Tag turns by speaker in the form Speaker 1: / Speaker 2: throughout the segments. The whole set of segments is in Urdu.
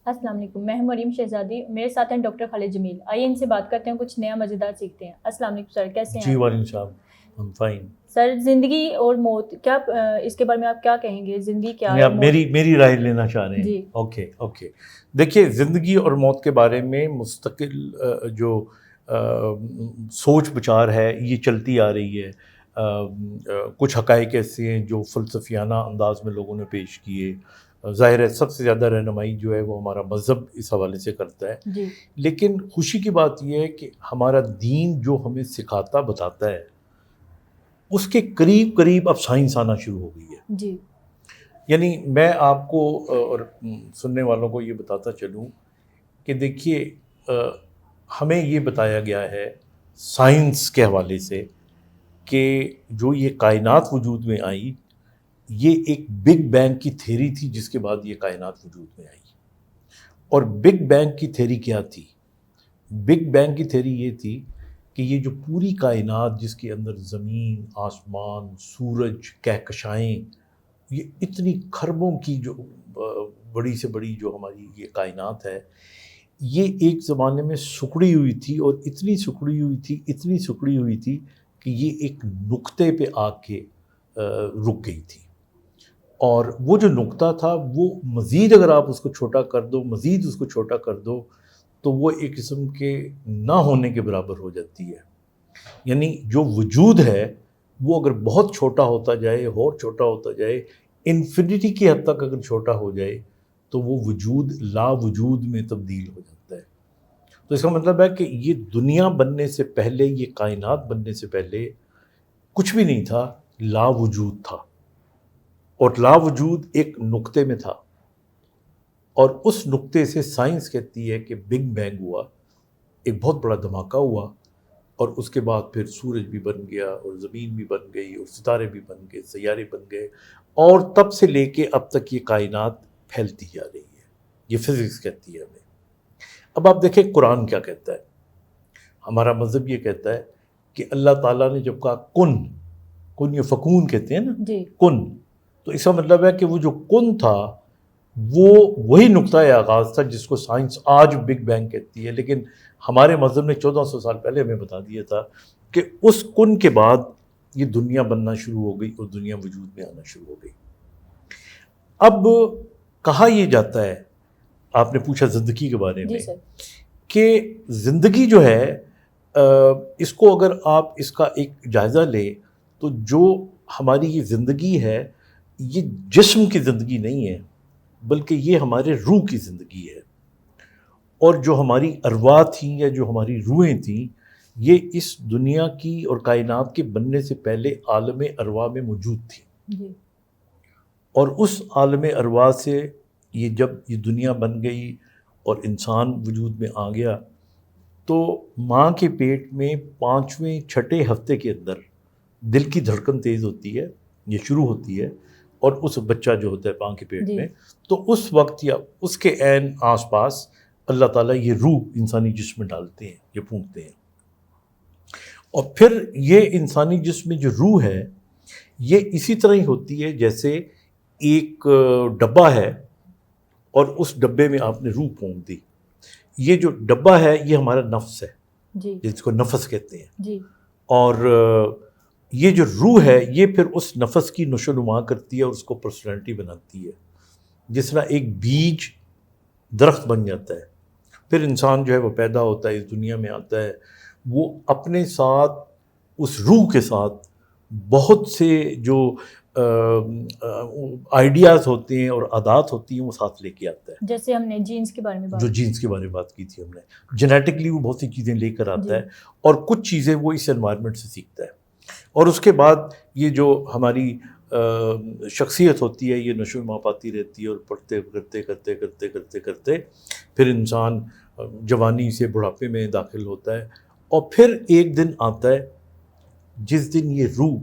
Speaker 1: السلام علیکم، میں ہوں مریم شہزادی، میرے ساتھ ہیں ڈاکٹر خالد جمیل. آئیے ان سے بات کرتے ہیں، کچھ نیا مزیدار سیکھتے ہیں. السلام علیکم سر، کیسے ہیں
Speaker 2: جی
Speaker 1: آپ؟
Speaker 2: وعلیکم السلام، ہم فائن.
Speaker 1: سر، زندگی اور موت کیا اس کے بارے میں آپ کیا کہیں گے؟ زندگی کیا
Speaker 2: یعنی
Speaker 1: ہے؟
Speaker 2: آپ میری رائے لینا چاہ رہے ہیں؟
Speaker 1: جی.
Speaker 2: اوکے. دیکھیے، زندگی اور موت کے بارے میں مستقل جو سوچ بچار ہے یہ چلتی آ رہی ہے. کچھ حقائق ایسے ہیں جو فلسفیانہ انداز میں لوگوں نے پیش کیے. ظاہر ہے سب سے زیادہ رہنمائی جو ہے وہ ہمارا مذہب اس حوالے سے کرتا ہے.
Speaker 1: جی.
Speaker 2: لیکن خوشی کی بات یہ ہے کہ ہمارا دین جو ہمیں سکھاتا بتاتا ہے اس کے قریب قریب اب سائنس آنا شروع ہو گئی ہے.
Speaker 1: جی.
Speaker 2: یعنی میں آپ کو اور سننے والوں کو یہ بتاتا چلوں کہ دیکھیے، ہمیں یہ بتایا گیا ہے سائنس کے حوالے سے کہ جو یہ کائنات وجود میں آئی یہ ایک بگ بینگ کی تھیری تھی جس کے بعد یہ کائنات وجود میں آئی. اور بگ بینگ کی تھیری کیا تھی؟ بگ بینگ کی تھیری یہ تھی کہ یہ جو پوری کائنات جس کے اندر زمین، آسمان، سورج، کہکشائیں، یہ اتنی کھربوں کی جو بڑی سے بڑی جو ہماری یہ کائنات ہے، یہ ایک زمانے میں سکڑی ہوئی تھی اور اتنی سکڑی ہوئی تھی کہ یہ ایک نقطے پہ آ کے رک گئی تھی. اور وہ جو نقطہ تھا وہ مزید اگر آپ اس کو چھوٹا کر دو تو وہ ایک قسم کے نہ ہونے کے برابر ہو جاتی ہے. یعنی جو وجود ہے وہ اگر بہت چھوٹا ہوتا جائے انفینٹی کی حد تک اگر چھوٹا ہو جائے تو وہ وجود لا وجود میں تبدیل ہو جاتا ہے. تو اس کا مطلب ہے کہ یہ دنیا بننے سے پہلے، یہ کائنات بننے سے پہلے کچھ بھی نہیں تھا، لا وجود تھا. اور لا وجود ایک نقطے میں تھا، اور اس نقطے سے سائنس کہتی ہے کہ بگ بینگ ہوا، ایک بہت بڑا دھماکہ ہوا، اور اس کے بعد پھر سورج بھی بن گیا اور زمین بھی بن گئی اور ستارے بھی بن گئے، سیارے بن گئے، اور تب سے لے کے اب تک یہ کائنات پھیلتی جا رہی ہے. یہ فزکس کہتی ہے ہمیں. اب آپ دیکھیں قرآن کیا کہتا ہے. ہمارا مذہب یہ کہتا ہے کہ اللہ تعالیٰ نے جب کہا کن یہ فکون کہتے ہیں نا،
Speaker 1: جی.
Speaker 2: کن، تو اس کا مطلب ہے کہ وہ جو کن تھا وہ وہی نقطۂ آغاز تھا جس کو سائنس آج بگ بینگ کہتی ہے. لیکن ہمارے مذہب نے 1400 سال پہلے ہمیں بتا دیا تھا کہ اس کن کے بعد یہ دنیا بننا شروع ہو گئی اور دنیا وجود میں آنا شروع ہو گئی. اب کہا یہ جاتا ہے، آپ نے پوچھا زندگی کے بارے میں، کہ زندگی جو ہے اس کو اگر آپ اس کا ایک جائزہ لیں تو جو ہماری یہ زندگی ہے یہ جسم کی زندگی نہیں ہے بلکہ یہ ہمارے روح کی زندگی ہے. اور جو ہماری ارواح تھیں یا جو ہماری روحیں تھیں یہ اس دنیا کی اور کائنات کے بننے سے پہلے عالم ارواح میں موجود تھیں.
Speaker 1: جی.
Speaker 2: اور اس عالم ارواح سے یہ جب یہ دنیا بن گئی اور انسان وجود میں آ گیا تو ماں کے پیٹ میں 5ویں 6 ہفتے کے اندر دل کی دھڑکن تیز ہوتی ہے، یہ شروع ہوتی ہے، اور اس بچہ جو ہوتا ہے ماں کے پیٹ میں، تو اس وقت یا اس کے عین آس پاس اللہ تعالیٰ یہ روح انسانی جسم میں ڈالتے ہیں، یہ پھونکتے ہیں. اور پھر یہ انسانی جسم میں جو روح ہے یہ اسی طرح ہی ہوتی ہے جیسے ایک ڈبہ ہے اور اس ڈبے میں آپ نے روح پھونک دی. یہ جو ڈبہ ہے یہ ہمارا نفس ہے، جس کو نفس کہتے ہیں.
Speaker 1: جی.
Speaker 2: اور یہ جو روح ہے یہ پھر اس نفس کی نشو و نما کرتی ہے اور اس کو پرسنالٹی بناتی ہے. جس طرح ایک بیج درخت بن جاتا ہے، پھر انسان جو ہے وہ پیدا ہوتا ہے، اس دنیا میں آتا ہے، وہ اپنے ساتھ اس روح کے ساتھ بہت سے جو آئیڈیاز ہوتے ہیں اور عادات ہوتی ہیں وہ ساتھ لے کے آتا ہے.
Speaker 1: جیسے ہم نے جینس کے بارے میں
Speaker 2: جینس کے بارے میں بات کی تھی ہم نے، جینیٹکلی وہ بہت سی چیزیں لے کر آتا ہے اور کچھ چیزیں وہ اس انوائرمنٹ سے سیکھتا ہے. اور اس کے بعد یہ جو ہماری شخصیت ہوتی ہے یہ نشو و نما پاتی رہتی ہے اور پڑھتے کرتے پھر انسان جوانی سے بڑھاپے میں داخل ہوتا ہے. اور پھر ایک دن آتا ہے جس دن یہ روح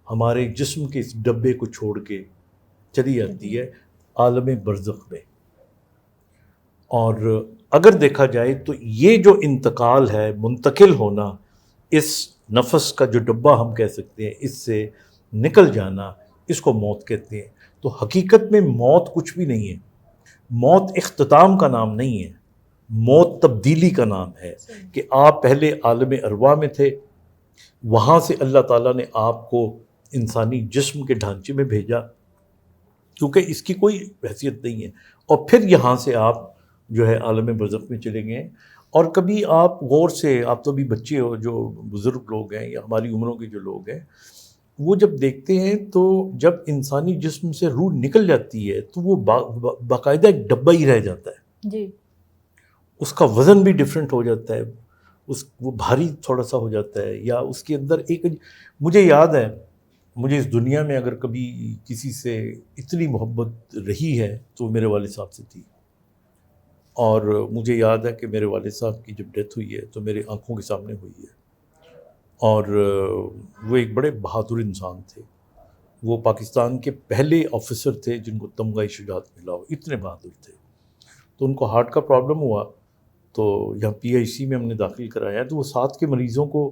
Speaker 2: ہمارے جسم کے اس ڈبے کو چھوڑ کے چلی جاتی ہے عالم برزخ میں. اور اگر دیکھا جائے تو یہ جو انتقال ہے، منتقل ہونا، اس نفس کا جو ڈبہ ہم کہہ سکتے ہیں اس سے نکل جانا، اس کو موت کہتے ہیں. تو حقیقت میں موت کچھ بھی نہیں ہے. موت اختتام کا نام نہیں ہے، موت تبدیلی کا نام ہے، کہ آپ پہلے عالم ارواح میں تھے، وہاں سے اللہ تعالیٰ نے آپ کو انسانی جسم کے ڈھانچے میں بھیجا کیونکہ اس کی کوئی حیثیت نہیں ہے، اور پھر یہاں سے آپ جو ہے عالم برزخ میں چلے گئے. اور کبھی آپ غور سے، آپ تو بھی بچے ہو، جو بزرگ لوگ ہیں یا ہماری عمروں کے جو لوگ ہیں، وہ جب دیکھتے ہیں تو جب انسانی جسم سے روح نکل جاتی ہے تو وہ باقاعدہ ایک ڈبہ ہی رہ جاتا ہے.
Speaker 1: جی.
Speaker 2: اس کا وزن بھی ڈیفرنٹ ہو جاتا ہے، وہ بھاری تھوڑا سا ہو جاتا ہے، یا اس کے اندر ایک، مجھے یاد ہے، مجھے اس دنیا میں اگر کبھی کسی سے اتنی محبت رہی ہے تو میرے والد صاحب سے تھی. اور مجھے یاد ہے کہ میرے والد صاحب کی جب ڈیتھ ہوئی ہے تو میرے آنکھوں کے سامنے ہوئی ہے. اور وہ ایک بڑے بہادر انسان تھے، وہ پاکستان کے پہلے آفیسر تھے جن کو تمغہ شجاعت ملا ہو، اتنے بہادر تھے. تو ان کو ہارٹ کا پرابلم ہوا تو یہاں پی آئی سی میں ہم نے داخل کرایا، تو وہ ساتھ کے مریضوں کو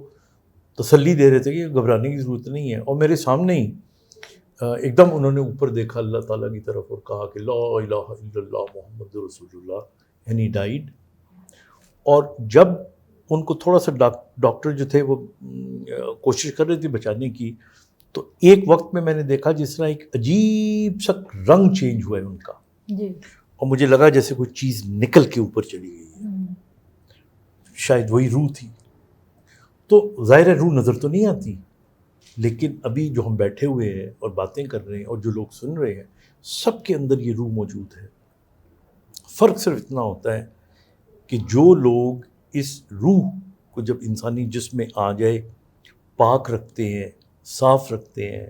Speaker 2: تسلی دے رہے تھے کہ گھبرانے کی ضرورت نہیں ہے. اور میرے سامنے ہی ایک دم انہوں نے اوپر دیکھا اللہ تعالیٰ کی طرف اور کہا کہ لا الہ الا اللہ محمد رسول اللہ، اینڈ ہی ڈائیڈ. اور جب ان کو تھوڑا سا ڈاکٹر جو تھے وہ کوشش کر رہے تھے بچانے کی، تو ایک وقت میں نے دیکھا جس طرح ایک عجیب سا رنگ چینج ہوا ہے ان کا،
Speaker 1: جی.
Speaker 2: اور مجھے لگا جیسے کوئی چیز نکل کے اوپر چلی گئی ہے، شاید وہی روح تھی. تو ظاہر ہے روح نظر تو نہیں آتی، لیکن ابھی جو ہم بیٹھے ہوئے ہیں اور باتیں کر رہے ہیں اور جو لوگ سن رہے ہیں، سب کے اندر یہ روح موجود ہے. فرق صرف اتنا ہوتا ہے کہ جو لوگ اس روح کو جب انسانی جسم میں آ جائے پاک رکھتے ہیں، صاف رکھتے ہیں،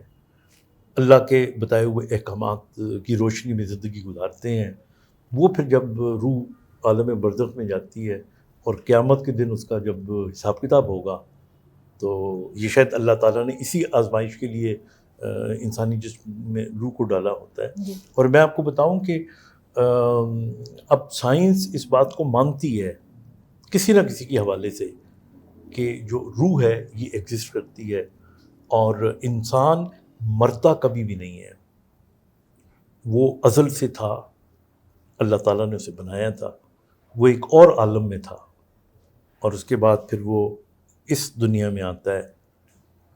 Speaker 2: اللہ کے بتائے ہوئے احکامات کی روشنی میں زندگی گزارتے ہیں، وہ پھر جب روح عالم برزخ میں جاتی ہے اور قیامت کے دن اس کا جب حساب کتاب ہوگا، تو یہ شاید اللہ تعالیٰ نے اسی آزمائش کے لیے انسانی جسم میں روح کو ڈالا ہوتا ہے.
Speaker 1: جی.
Speaker 2: اور میں آپ کو بتاؤں کہ اب سائنس اس بات کو مانتی ہے کسی نہ کسی کے حوالے سے کہ جو روح ہے یہ ایگزسٹ کرتی ہے، اور انسان مرتا کبھی بھی نہیں ہے. وہ ازل سے تھا، اللہ تعالیٰ نے اسے بنایا تھا، وہ ایک اور عالم میں تھا، اور اس کے بعد پھر وہ اس دنیا میں آتا ہے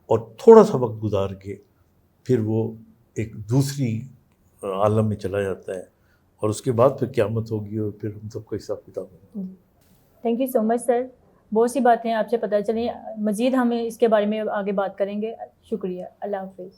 Speaker 2: اور تھوڑا سا وقت گزار کے پھر وہ ایک دوسری عالم میں چلا جاتا ہے، اور اس کے بعد پھر قیامت ہوگی اور پھر ہم سب کا حساب کتاب ہوگا.
Speaker 1: تھینک یو سو مچ سر، بہت سی باتیں آپ سے پتہ چلیں، مزید ہم اس کے بارے میں آگے بات کریں گے. شکریہ، اللہ حافظ.